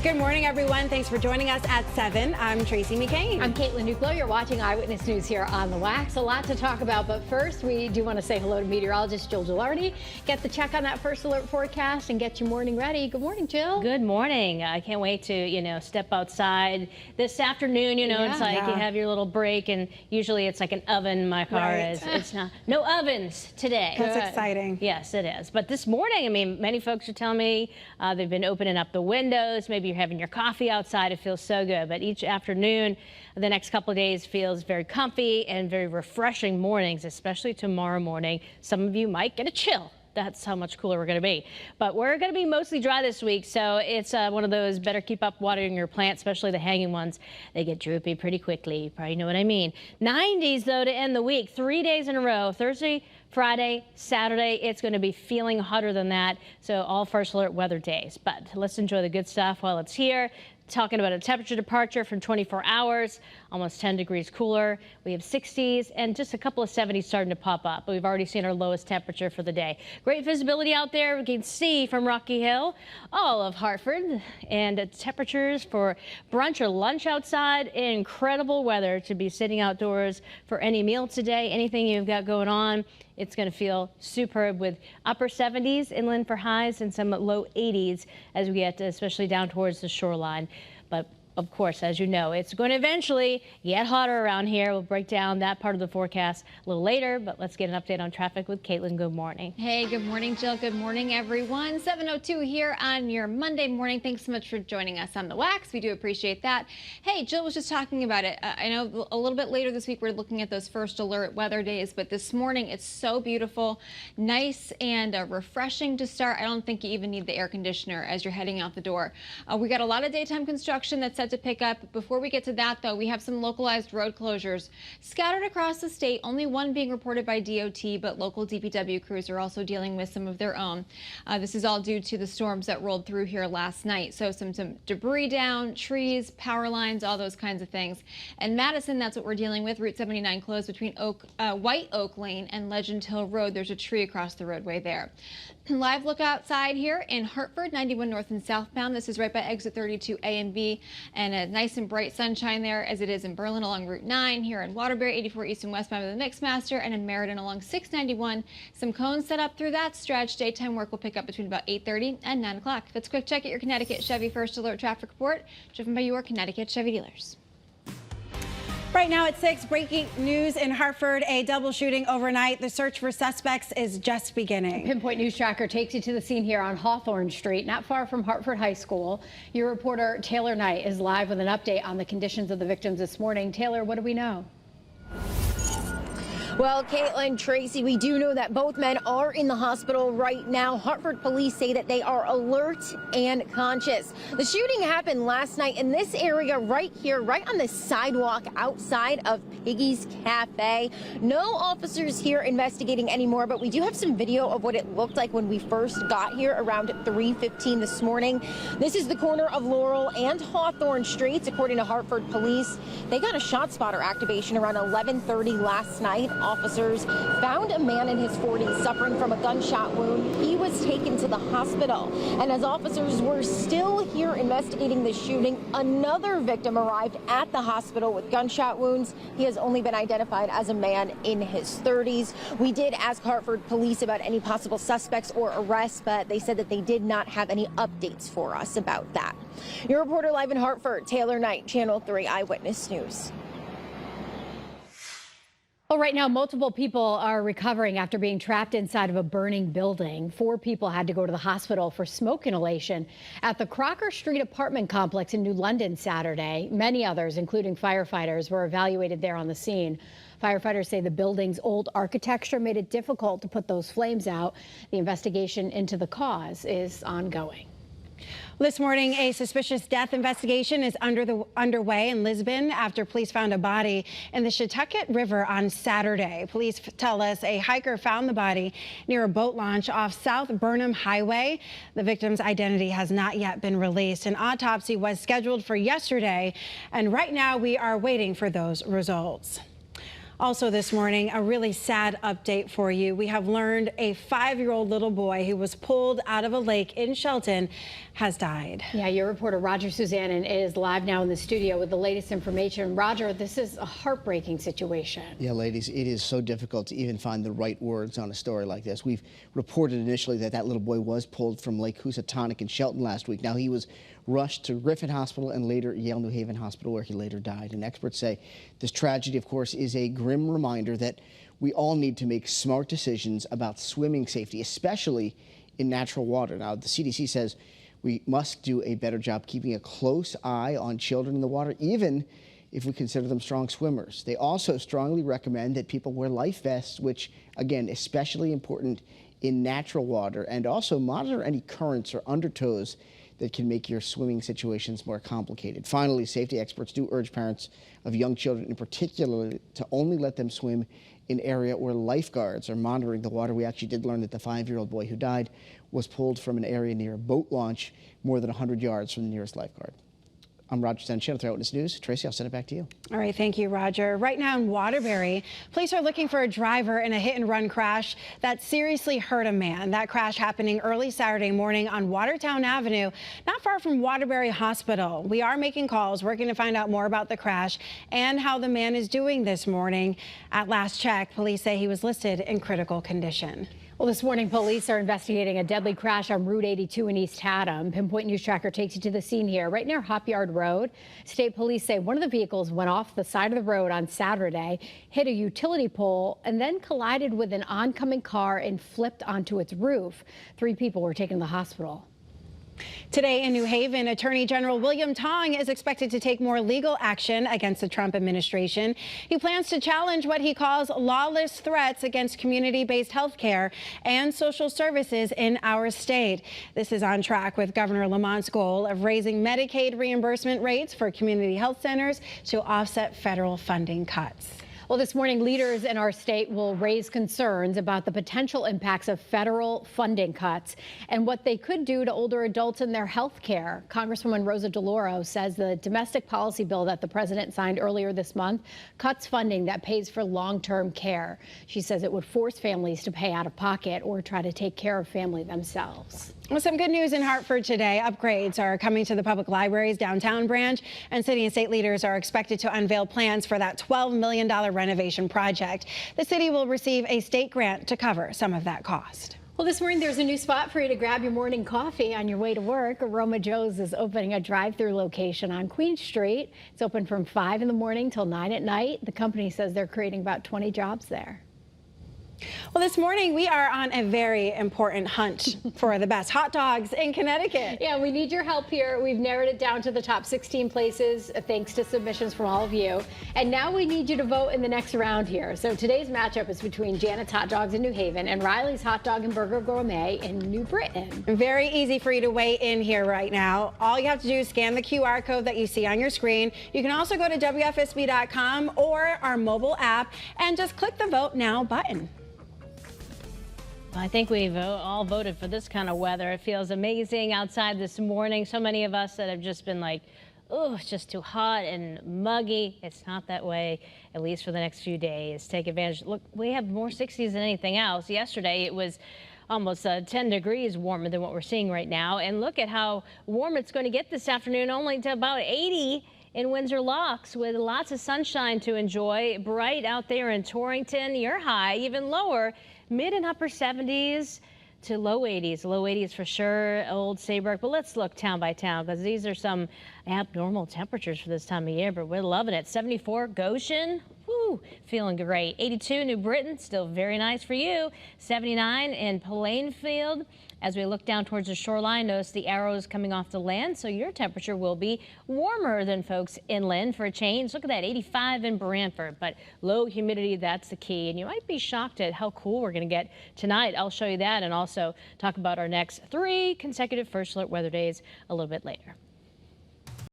Good morning, everyone. Thanks for joining us at 7. I'm Tracey McCain. I'm Nuclo. You're watching Eyewitness News here on the Wax. A lot to talk about, but first, we do want to say hello to meteorologist Jill Gilardi. Get the check on that first alert forecast and get your morning ready. Good morning, Jill. Good morning. I can't wait to, step outside this afternoon. It's like you have your little break, and usually it's like an oven. My car is. It's not. No ovens today. That's exciting. Yes, it is. But this morning, many folks are telling me they've been opening up the windows. Maybe you're having your coffee outside. It feels so good. But each afternoon, the next couple of days feels very comfy and very refreshing mornings, especially tomorrow morning. Some of you might get a chill. That's how much cooler we're going to be. But we're going to be mostly dry this week, so it's one of those better keep up watering your plants, especially the hanging ones. They get droopy pretty quickly. You probably know what I mean. 90s, though, to end the week. 3 days in a row. Thursday, Friday, Saturday, it's going to be feeling hotter than that. So all first alert weather days. But let's enjoy the good stuff while it's here. Talking about a temperature departure from 24 hours, almost 10 degrees cooler. We have 60s and just a couple of 70s starting to pop up. But we've already seen our lowest temperature for the day. Great visibility out there. We can see from Rocky Hill all of Hartford, and temperatures for brunch or lunch outside. Incredible weather to be sitting outdoors for any meal today. Anything you've got going on, it's going to feel superb with upper 70s inland for highs and some low 80s as we get especially down towards the shoreline. But of course, as you know, it's going to eventually get hotter around here. We'll break down that part of the forecast a little later, but let's get an update on traffic with Caitlin. Good morning. Hey, good morning, Jill. Good morning, everyone. 7:02 here on your Monday morning. Thanks so much for joining us on the Wax. We do appreciate that. Hey, Jill was just talking about it. I know a little bit later this week we're looking at those first alert weather days, but this morning it's so beautiful, nice and refreshing to start. I don't think you even need the air conditioner as you're heading out the door. We got a lot of daytime construction that's set to pick up. Before we get to that, though, we have some localized road closures scattered across the state, only one being reported by DOT, but local DPW crews are also dealing with some of their own. This is all due to the storms that rolled through here last night. So some debris down, trees, power lines, all those kinds of things. And Madison, that's what we're dealing with. Route 79 closed between White Oak Lane and Legend Hill Road. There's a tree across the roadway there. Live look outside here in Hartford, 91 north and southbound. This is right by exit 32A and B, and a nice and bright sunshine there as it is in Berlin along Route 9, here in Waterbury, 84 east and westbound of the Mixmaster, and in Meriden along 691. Some cones set up through that stretch. Daytime work will pick up between about 8:30 and 9 o'clock. Let's quick check at your Connecticut Chevy First Alert traffic report, driven by your Connecticut Chevy dealers. Right now at 6, breaking news in Hartford, a double shooting overnight. The search for suspects is just beginning. Pinpoint News Tracker takes you to the scene here on Hawthorne Street, not far from Hartford High School. Your reporter Taylor Knight is live with an update on the conditions of the victims this morning. Taylor, what do we know? Well, Caitlin, Tracy, we do know that both men are in the hospital right now. Hartford police say that they are alert and conscious. The shooting happened last night in this area right here, right on the sidewalk outside of Piggy's Cafe. No officers here investigating anymore, but we do have some video of what it looked like when we first got here around 3:15 this morning. This is the corner of Laurel and Hawthorne Streets, according to Hartford police. They got a shot spotter activation around 11:30 last night. Officers found a man in his 40s suffering from a gunshot wound. He was taken to the hospital. And as officers were still here investigating the shooting, another victim arrived at the hospital with gunshot wounds. He has only been identified as a man in his 30s. We did ask Hartford police about any possible suspects or arrests, but they said that they did not have any updates for us about that. Your reporter live in Hartford, Taylor Knight, Channel 3 Eyewitness News. Well, right now, multiple people are recovering after being trapped inside of a burning building. 4 people had to go to the hospital for smoke inhalation at the Crocker Street apartment complex in New London Saturday. Many others, including firefighters, were evaluated there on the scene. Firefighters say the building's old architecture made it difficult to put those flames out. The investigation into the cause is ongoing. This morning, a suspicious death investigation is underway in Lisbon after police found a body in the Shetucket River on Saturday. Police tell us a hiker found the body near a boat launch off South Burnham Highway. The victim's identity has not yet been released. An autopsy was scheduled for yesterday, and right now we are waiting for those results. Also this morning, a really sad update for you. We have learned a 5-year-old little boy who was pulled out of a lake in Shelton has died. Yeah, your reporter Roger Suzanne is live now in the studio with the latest information. Roger, this is a heartbreaking situation. Yeah, ladies, it is so difficult to even find the right words on a story like this. We've reported initially that that little boy was pulled from Lake Housatonic in Shelton last week. Now, he was rushed to Griffin Hospital and later Yale New Haven Hospital, where he later died. And experts say this tragedy, of course, is a grim reminder that we all need to make smart decisions about swimming safety, especially in natural water. Now, the CDC says we must do a better job keeping a close eye on children in the water, even if we consider them strong swimmers. They also strongly recommend that people wear life vests, which, again, especially important in natural water, and also monitor any currents or undertows that can make your swimming situations more complicated. Finally, safety experts do urge parents of young children in particular to only let them swim in area where lifeguards are monitoring the water. We actually did learn that the 5-year-old boy who died was pulled from an area near a boat launch more than 100 yards from the nearest lifeguard. I'm Roger Suzanne with Eyewitness News. Tracy, I'll send it back to you. All right, thank you, Roger. Right now in Waterbury, police are looking for a driver in a hit-and-run crash that seriously hurt a man. That crash happening early Saturday morning on Watertown Avenue, not far from Waterbury Hospital. We are making calls, working to find out more about the crash and how the man is doing this morning. At last check, police say he was listed in critical condition. Well, this morning, police are investigating a deadly crash on Route 82 in East Haddam. Pinpoint News Tracker takes you to the scene here, right near Hop Yard Road. State police say one of the vehicles went off the side of the road on Saturday, hit a utility pole, and then collided with an oncoming car and flipped onto its roof. 3 people were taken to the hospital. Today in New Haven, Attorney General William Tong is expected to take more legal action against the Trump administration. He plans to challenge what he calls lawless threats against community-based health care and social services in our state. This is on track with Governor Lamont's goal of raising Medicaid reimbursement rates for community health centers to offset federal funding cuts. Well, this morning, leaders in our state will raise concerns about the potential impacts of federal funding cuts and what they could do to older adults in their health care. Congresswoman Rosa DeLauro says the domestic policy bill that the president signed earlier this month cuts funding that pays for long-term care. She says it would force families to pay out of pocket or try to take care of family themselves. Well, some good news in Hartford today. Upgrades are coming to the public library's downtown branch, and city and state leaders are expected to unveil plans for that $12 million renovation project. The city will receive a state grant to cover some of that cost. Well, this morning there's a new spot for you to grab your morning coffee on your way to work. Aroma Joe's is opening a drive-through location on Queen Street. It's open from 5 in the morning till 9 at night. The company says they're creating about 20 jobs there. Well, this morning we are on a very important hunt for the best hot dogs in Connecticut. Yeah, we need your help here. We've narrowed it down to the top 16 places thanks to submissions from all of you. And now we need you to vote in the next round here. So today's matchup is between Janet's Hot Dogs in New Haven and Riley's Hot Dog and Burger Gourmet in New Britain. Very easy for you to weigh in here right now. All you have to do is scan the QR code that you see on your screen. You can also go to WFSB.com or our mobile app and just click the Vote Now button. I think we've all voted for this kind of weather. It feels amazing outside this morning. So many of us that have just been like, oh, it's just too hot and muggy. It's not that way, at least for the next few days. Take advantage. Look, we have more 60s than anything else. Yesterday, it was almost 10 degrees warmer than what we're seeing right now. And look at how warm it's going to get this afternoon, only to about 80 in Windsor Locks, with lots of sunshine to enjoy. Bright out there in Torrington. Your high even lower, mid and upper 70s to low 80s. Low 80s for sure, Old Saybrook. But let's look town by town, because these are some abnormal temperatures for this time of year, but we're loving it. 74 Goshen, woo, feeling great. 82 New Britain, still very nice for you. 79 in Plainfield. As we look down towards the shoreline, notice the arrows coming off the land, so your temperature will be warmer than folks inland for a change. Look at that, 85 in Brantford, but low humidity, that's the key. And you might be shocked at how cool we're going to get tonight. I'll show you that and also talk about our next 3 consecutive first alert weather days a little bit later.